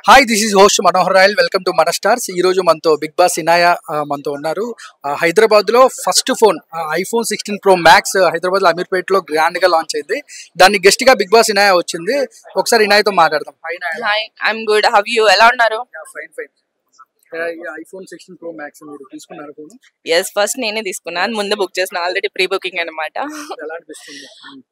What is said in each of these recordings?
Hi, this is host Manohar royal. Welcome to మన stars. ఈ రోజు మనతో బిగ్ బాస్ ఇనాయ మనతో ఉన్నారు. హైదరాబాద్ లో first phone iPhone 16 Pro Max Hyderabad లో అమీర్పేటలో గ్రాండ్ గా లాంచ్ అయింది. దాన్ని గెస్ట్ గా బిగ్ బాస్ ఇనాయ వచ్చింది. ఒకసారి ఇనాయతో మాట్లాడదాం. Hi, I'm good. How you? ఎలా ఉన్నారు? Fine fine. IPhone 16 Pro Max మీరు తీసుకున్నారు ఫోన్? ఎస్, ఫస్ట్ నేనే తీసుకున్నాను. ముందు బుక్ చేసిన, ఆల్రెడీ ప్రీ బుకింగ్ అనమాట. ఎలా అనిపిస్తుంది?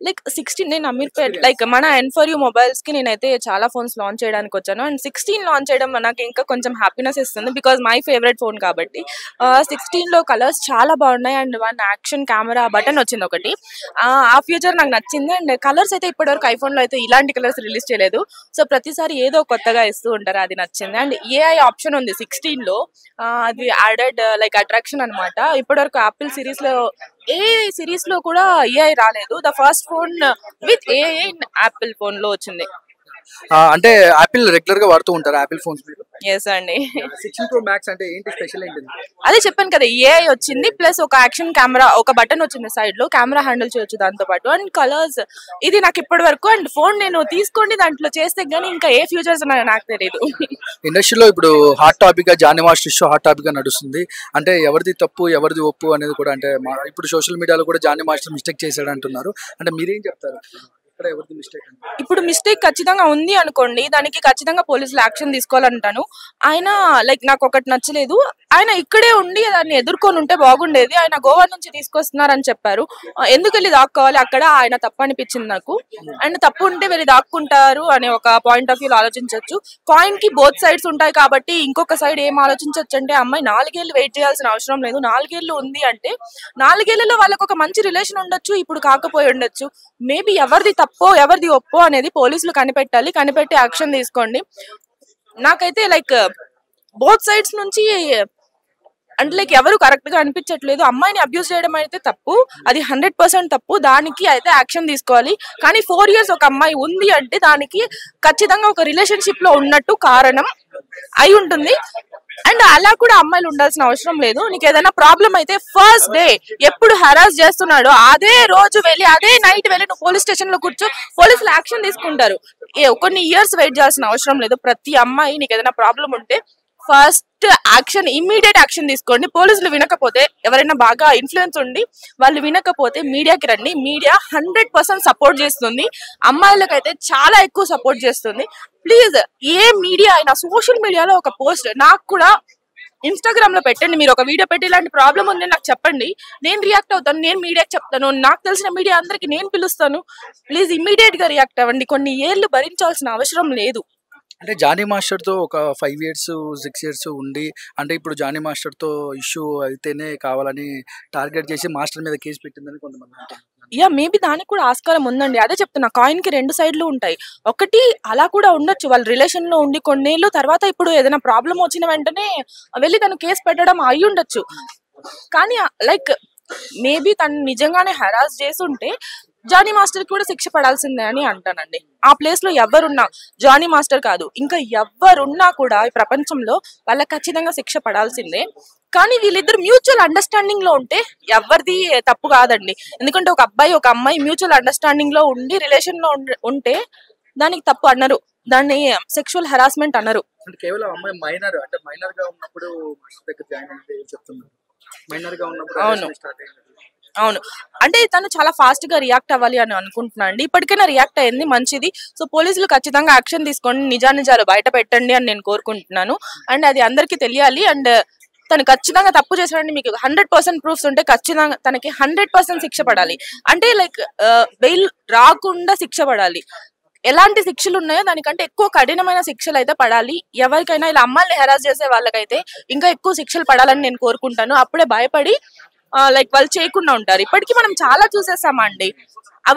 లైక్ 16 నేను అమీర్పేట్ లైక్ మన N4U మొబైల్స్ కి నేనైతే చాలా ఫోన్స్ లాంచ్ చేయడానికి వచ్చాను. అండ్ 16 లాంచ్ చేయడం నాకు ఇంకా కొంచెం హ్యాపీనెస్ ఇస్తుంది, బికాజ్ మై ఫేవరెట్ ఫోన్ కాబట్టి. 16 లో కలర్స్ చాలా బాగున్నాయి. And one action camera button వచ్చింది ఒకటి, ఆ ఫీచర్ నాకు నచ్చింది. అండ్ కలర్స్ అయితే ఇప్పటివరకు ఐఫోన్ లో అయితే ఇలాంటి కలర్స్ రిలీజ్ చేయలేదు. సో ప్రతిసారి ఏదో కొత్తగా ఇస్తూ ఉంటారు, అది నచ్చింది. అండ్ ఏఐ ఆప్షన్ ఉంది 16 లో, అది యాడెడ్ లైక్ అట్రాక్షన్ అనమాట. ఇప్పటివరకు యాపిల్ సిరీస్ లో ఏ సిరీస్ లో కూడా ఏఐ రాలేదు. The first phone with AI Apple phone లో వచ్చింది. అంటే యాపిల్ రెగ్యులర్ గా వాడుతూ ఉంటారు యాపిల్ ఫోన్స్ మీరు? ఎస్ అండి. 16 Pro Max అంటే ఏంటి స్పెషల్ ఏంటి? అదే చెప్పాను కదా, ఏఐ వచ్చింది, ప్లస్ ఒక యాక్షన్ కెమెరా, ఒక బటన్ వచ్చింది సైడ్ లో, కెమెరా హ్యాండిల్ చేయొచ్చు దాంతో పాటు. అండ్ కలర్స్ ఇది నాకు ఇప్పటి వరకు, అండ్ ఫోన్ నేను తీసుకోండి దాంట్లో చేస్తే గానీ ఇంకా ఏ ఫ్యూచర్స్ ఉన్నాయో నాకు తెలియదు. ఇండస్ట్రీలో ఇప్పుడు హాట్ టాపిక్ గా Jani master issue hot topic గా నడుస్తుంది. అంటే ఎవరిది తప్పు ఎవరిది ఒప్పు అనేది కూడా, అంటే ఇప్పుడు సోషల్ మీడియాలో కూడా జానీ మాస్టర్ మిస్టేక్ చేశాడు అంటున్నారు. అంటే మీరేం చెప్తారు? ఇప్పుడు మిస్టేక్ ఖచ్చితంగా ఉంది అనుకోండి, దానికి ఖచ్చితంగా పోలీసులు యాక్షన్ తీసుకోవాలంటాను. ఆయన లైక్ నాకు ఒకటి నచ్చలేదు, ఆయన ఇక్కడే ఉండి దాన్ని ఎదుర్కొని ఉంటే బాగుండేది. ఆయన గోవా నుంచి తీసుకొస్తున్నారని చెప్పారు, ఎందుకు వెళ్ళి దాక్కోవాలి అక్కడ? ఆయన తప్పు అనిపించింది నాకు. అండ్ తప్పు ఉంటే వెళ్ళి దాక్కుంటారు అనే ఒక పాయింట్ ఆఫ్ వ్యూ ఆలోచించవచ్చు. కాయిన్ కి బోత్ సైడ్స్ ఉంటాయి కాబట్టి ఇంకొక సైడ్ ఏం ఆలోచించవచ్చు అంటే, అమ్మాయి 4 ఏళ్ళు వెయిట్ చేయాల్సిన అవసరం లేదు. 4 ఏళ్ళు ఉంది అంటే 4 ఏళ్లలో వాళ్ళకి ఒక మంచి రిలేషన్ ఉండొచ్చు, ఇప్పుడు కాకపోయి ఉండొచ్చు. మేబీ ఎవరిది తప్పో ఎవరిది ఒప్పో అనేది పోలీసులు కనిపెట్టాలి, కనిపెట్టి యాక్షన్ తీసుకోండి. నాకైతే లైక్ బోత్ సైడ్స్ నుంచి అంటే లైక్ ఎవరు కరెక్ట్ గా అనిపించట్లేదు. అమ్మాయిని అబ్యూస్ చేయడం అయితే తప్పు, అది 100% తప్పు, దానికి అయితే యాక్షన్ తీసుకోవాలి. కానీ 4 years ఒక అమ్మాయి ఉంది అంటే దానికి ఖచ్చితంగా ఒక రిలేషన్షిప్ లో ఉన్నట్టు కారణం అయి ఉంటుంది. అండ్ అలా కూడా అమ్మాయిలు ఉండాల్సిన అవసరం లేదు. నీకు ఏదైనా ప్రాబ్లం అయితే ఫస్ట్ డే ఎప్పుడు హెరాస్ చేస్తున్నాడో అదే రోజు వెళ్ళి, అదే నైట్ వెళ్ళి నువ్వు పోలీస్ స్టేషన్ లో కూర్చో, పోలీసులు యాక్షన్ తీసుకుంటారు. కొన్ని ఇయర్స్ వెయిట్ చేయాల్సిన అవసరం లేదు. ప్రతి అమ్మాయి నీకు ఏదైనా ప్రాబ్లం ఉంటే ఫస్ట్ యాక్షన్, ఇమ్మీడియట్ యాక్షన్ తీసుకోండి. పోలీసులు వినకపోతే, ఎవరైనా బాగా ఇన్ఫ్లుయెన్స్ ఉండి వాళ్ళు వినకపోతే మీడియాకి రండి. మీడియా 100% సపోర్ట్ చేస్తుంది, అమ్మాయిలకైతే చాలా ఎక్కువ సపోర్ట్ చేస్తుంది. ప్లీజ్ ఏ మీడియా అయినా సోషల్ మీడియాలో ఒక పోస్ట్, నాకు కూడా ఇన్స్టాగ్రామ్ లో పెట్టండి, మీరు ఒక వీడియో పెట్టి ఇలాంటి ప్రాబ్లం ఉంది నాకు చెప్పండి, నేను రియాక్ట్ అవుతాను, నేను మీడియాకి చెప్తాను, నాకు తెలిసిన మీడియా అందరికి నేను పిలుస్తాను. ప్లీజ్ ఇమ్మీడియట్ గా రియాక్ట్ అవ్వండి. కొన్ని ఏళ్ళు భరించాల్సిన అవసరం లేదు. అంటే జానీ మాస్టర్తో ఒక 5 years 6 years ఉండి, అంటే ఇప్పుడు జానీ మాస్టర్తో ఇష్యూ అయితేనే కావాలని టార్గెట్ చేసి మాస్టర్ మీద కేసు పెట్టిందని కొంతమంది అంటారు. మేబీ దానికి కూడా ఆస్కారం ఉందండి. అదే చెప్తున్నా, కాయిన్ కి 2 సైడ్లు ఉంటాయి. ఒకటి అలా కూడా ఉండొచ్చు, వాళ్ళ రిలేషన్ లో ఉండి కొన్నేళ్ళు తర్వాత ఇప్పుడు ఏదైనా ప్రాబ్లం వచ్చిన వెంటనే వెళ్ళి తను కేసు పెట్టడం అయి ఉండొచ్చు. కానీ లైక్ మేబీ తను నిజంగానే హెరాస్ చేసి ఉంటే జానీ మాస్టర్ కూడా శిక్ష పడాల్సిందే అని అంటానండి. ఆ ప్లేస్ లో ఎవరున్నా, జానీ మాస్టర్ కాదు ఇంకా ఎవరున్నా కూడా ఈ ప్రపంచంలో వాళ్ళకి ఖచ్చితంగా శిక్ష పడాల్సిందే. కానీ వీళ్ళిద్దరు మ్యూచువల్ అండర్స్టాండింగ్ లో ఉంటే ఎవరిది తప్పు కాదండి. ఎందుకంటే ఒక అబ్బాయి ఒక అమ్మాయి మ్యూచువల్ అండర్స్టాండింగ్ లో ఉండి రిలేషన్ లో ఉంటే దానికి తప్పు అన్నారు, దాన్ని సెక్షువల్ హెరాస్మెంట్ అన్నారు. కేవలం అమ్మాయి మైనర్, అంటే మైనర్ గా ఉన్నప్పుడు దగ్గర జాయిన్ అయితే చెప్తున్నారు. మైనర్ గా ఉన్నప్పుడు అవును, అంటే తను చాలా ఫాస్ట్ గా రియాక్ట్ అవ్వాలి అని అనుకుంటున్నా అండి. ఇప్పటికైనా రియాక్ట్ అయ్యింది, మంచిది. సో పోలీసులు ఖచ్చితంగా యాక్షన్ తీసుకోండి, నిజాలు బయట పెట్టండి అని నేను కోరుకుంటున్నాను. అండ్ అది అందరికీ తెలియాలి. అండ్ తను ఖచ్చితంగా తప్పు చేశాడని మీకు 100% ప్రూఫ్స్ ఉంటే ఖచ్చితంగా తనకి 100% శిక్ష పడాలి. అంటే లైక్ బెయిల్ రాకుండా శిక్ష పడాలి. ఎలాంటి శిక్షలు ఉన్నాయో దానికంటే ఎక్కువ కఠినమైన శిక్షలు అయితే పడాలి. ఎవరికైనా ఇలా అమ్మాయిని హెరాస్ చేసే వాళ్ళకైతే ఇంకా ఎక్కువ శిక్షలు పడాలని నేను కోరుకుంటాను. అప్పుడే భయపడి లైక్ వాళ్ళు చేయకుండా ఉంటారు. ఇప్పటికీ మనం చాలా చూసేసామండి,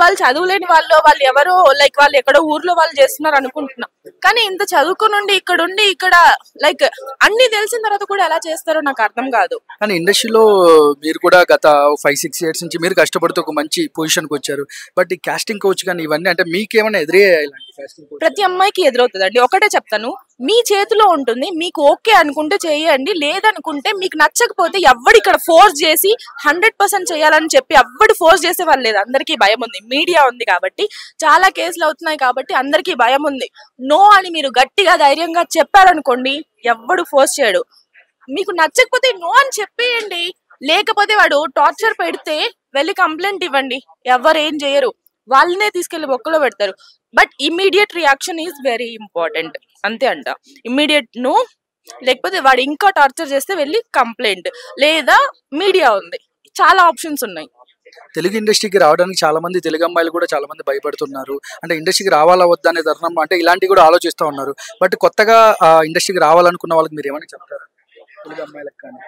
వాళ్ళు చదువులేని వాళ్ళు ఎవరో లైక్ వాళ్ళు ఎక్కడో ఊర్లో వాళ్ళు చేస్తున్నారు అనుకుంటున్నాం. కానీ ఇంత చదువుకుని ఇక్కడ లైక్ అన్ని తెలిసిన తర్వాత కూడా ఎలా చేస్తారో నాకు అర్థం కాదు. కానీ ఇండస్ట్రీలో మీరు కూడా గత 5-6 years నుంచి మీరు కష్టపడుతూ ఒక మంచి పొజిషన్కి వచ్చారు. బట్ ఈ కాస్టింగ్ కోచ్ కానీ ఇవన్నీ, అంటే మీకేమైనా ఎదురయ్యాయి? ప్రతి అమ్మాయికి ఎదురవుతుందండి. ఒకటే చెప్తాను, మీ చేతిలో ఉంటుంది. మీకు ఓకే అనుకుంటే చేయండి, లేదనుకుంటే మీకు నచ్చకపోతే ఎవడు ఇక్కడ ఫోర్స్ చేసి 100% చేయాలని చెప్పి ఎవడు ఫోర్స్ చేసే వాళ్ళు లేదు. అందరికీ భయం ఉంది. మీడియా ఉంది కాబట్టి చాలా కేసులు అవుతున్నాయి కాబట్టి అందరికీ భయం ఉంది. నో అని మీరు గట్టిగా ధైర్యంగా చెప్పారనుకోండి, ఎవ్వడు ఫోర్స్ చేయడు. మీకు నచ్చకపోతే నో అని చెప్పేయండి. లేకపోతే వాడు టార్చర్ పెడితే వెళ్ళి కంప్లైంట్ ఇవ్వండి, ఎవరు ఏం చేయరు, వాళ్ళనే తీసుకెళ్లి బొక్కలో పెడతారు. But immediate reaction is very important, అంతే అంట. ఇమీడియట్ నో, లేకపోతే వాడు ఇంకా టార్చర్ చేస్తే వెళ్ళి కంప్లైంట్, లేదా మీడియా ఉంది, చాలా ఆప్షన్స్ ఉన్నాయి. తెలుగు ఇండస్ట్రీకి రావడానికి చాలా మంది తెలుగు అమ్మాయిలు కూడా చాలా మంది భయపడుతున్నారు. అంటే ఇండస్ట్రీకి రావాలా వద్దా అనే తరుణం అంటే ఇలాంటివి కూడా ఆలోచిస్తూ ఉన్నారు. బట్ కొత్తగా ఇండస్ట్రీకి రావాలనుకున్న వాళ్ళకి మీరు ఏమని చెప్తారు? తెలుగు అమ్మాయిలకు కానీ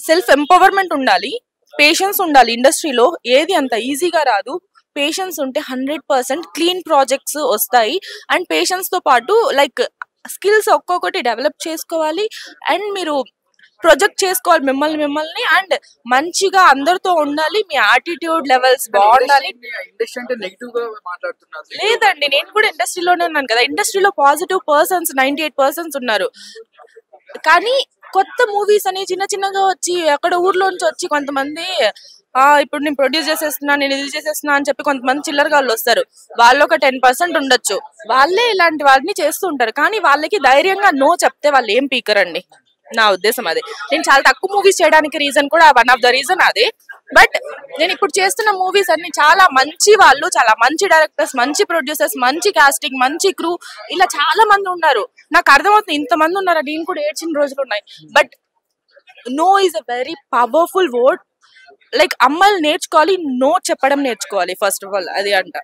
సెల్ఫ్ ఎంపవర్మెంట్ ఉండాలి, పేషెన్స్ ఉండాలి. ఇండస్ట్రీలో ఏది అంత ఈజీగా రాదు. పేషెన్స్ ఉంటే 100% క్లీన్ ప్రాజెక్ట్స్ వస్తాయి. అండ్ పేషెన్స్ తో పాటు స్కిల్స్ ఒక్కొక్కటి డెవలప్ చేసుకోవాలి. అండ్ మీరు ప్రొజెక్ట్ చేసుకోవాలి మిమ్మల్ని. అండ్ మంచిగా అందరితో ఉండాలి. మీ యాటిట్యూడ్ లెవెల్స్ బాగుండాలి. లేదండి, నేను కూడా ఇండస్ట్రీలోనే ఉన్నాను కదా. ఇండస్ట్రీలో పాజిటివ్ పర్సన్స్ 98% ఉన్నారు. కానీ కొత్త మూవీస్ అని చిన్న చిన్నగా వచ్చి అక్కడ ఊర్లోంచి వచ్చి కొంతమంది ఇప్పుడు నేను ప్రొడ్యూస్ చేసేస్తున్నా, నేను ఇది చేసేస్తున్నా అని చెప్పి కొంతమంది చిల్లరగా వాళ్ళు వస్తారు. వాళ్ళు ఒక 10% ఉండొచ్చు, వాళ్ళే ఇలాంటి వాటిని చేస్తూ ఉంటారు. కానీ వాళ్ళకి ధైర్యంగా నో చెప్తే వాళ్ళు ఏం పీకరండి, నా ఉద్దేశం అదే. నేను చాలా తక్కువ మూవీస్ చేయడానికి రీజన్ కూడా వన్ ఆఫ్ ద రీజన్ అదే. బట్ నేను ఇప్పుడు చేస్తున్న మూవీస్ అన్ని చాలా మంచి వాళ్ళు, చాలా మంచి డైరెక్టర్స్, మంచి ప్రొడ్యూసర్స్, మంచి కాస్టింగ్, మంచి క్రూ, ఇలా చాలా మంది ఉన్నారు. నాకు అర్థమవుతుంది ఇంతమంది ఉన్నారు, నేను కూడా ఏడ్చిన రోజులు ఉన్నాయి. But no is a very powerful word. అమ్మాయిలు నేర్చుకోవాలి, నో చెప్పడం నేర్చుకోవాలి ఫస్ట్ ఆఫ్ ఆల్, అది అంట.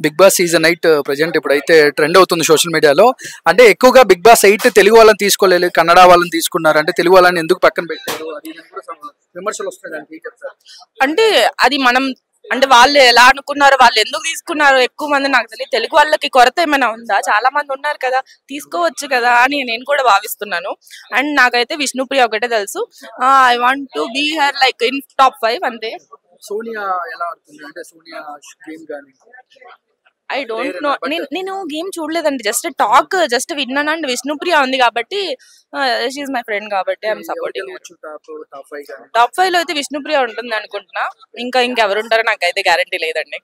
బిగ్ బాస్ సీజన్ 8 ప్రజెంట్ ఇప్పుడైతే ట్రెండ్ అవుతుంది సోషల్ మీడియాలో. అంటే ఎక్కువగా బిగ్ బాస్ 8 తెలుగు వాళ్ళని తీసుకోలేదు, కన్నడ వాళ్ళని తీసుకున్నారు. అంటే తెలుగు వాళ్ళని ఎందుకు పక్కన పెట్టారు అది విమర్శలు వస్తున్నాయి. అంటే అది అంటే వాళ్ళు ఎలా అనుకున్నారు, వాళ్ళు ఎందుకు తీసుకున్నారు ఎక్కువ మంది నాకు తెలియదు. తెలుగు వాళ్ళకి కొరత ఏమైనా ఉందా? చాలా మంది ఉన్నారు కదా, తీసుకోవచ్చు కదా అని నేను కూడా భావిస్తున్నాను. అండ్ నాకైతే విష్ణుప్రియ ఒకటే తెలుసు. I want to be her in top 5 అంతే. సోనియా ఎలా ఆడుతుంది? అంటే సోనియా గేమ్ గాని ఐ డోంట్ నో, నేను గేమ్ చూడలేదండి, జస్ట్ విన్నాను. అండ్ విష్ణుప్రియ ఉంది కాబట్టి, షీఈ్ మై ఫ్రెండ్ కాబట్టి ఐఎమ్ సపోర్టింగ్. టాప్ 5 లో అయితే విష్ణుప్రియ ఉంటుంది అనుకుంటున్నా. ఇంకా ఇంకెవరు ఉంటారో నాకైతే గ్యారంటీ లేదండి.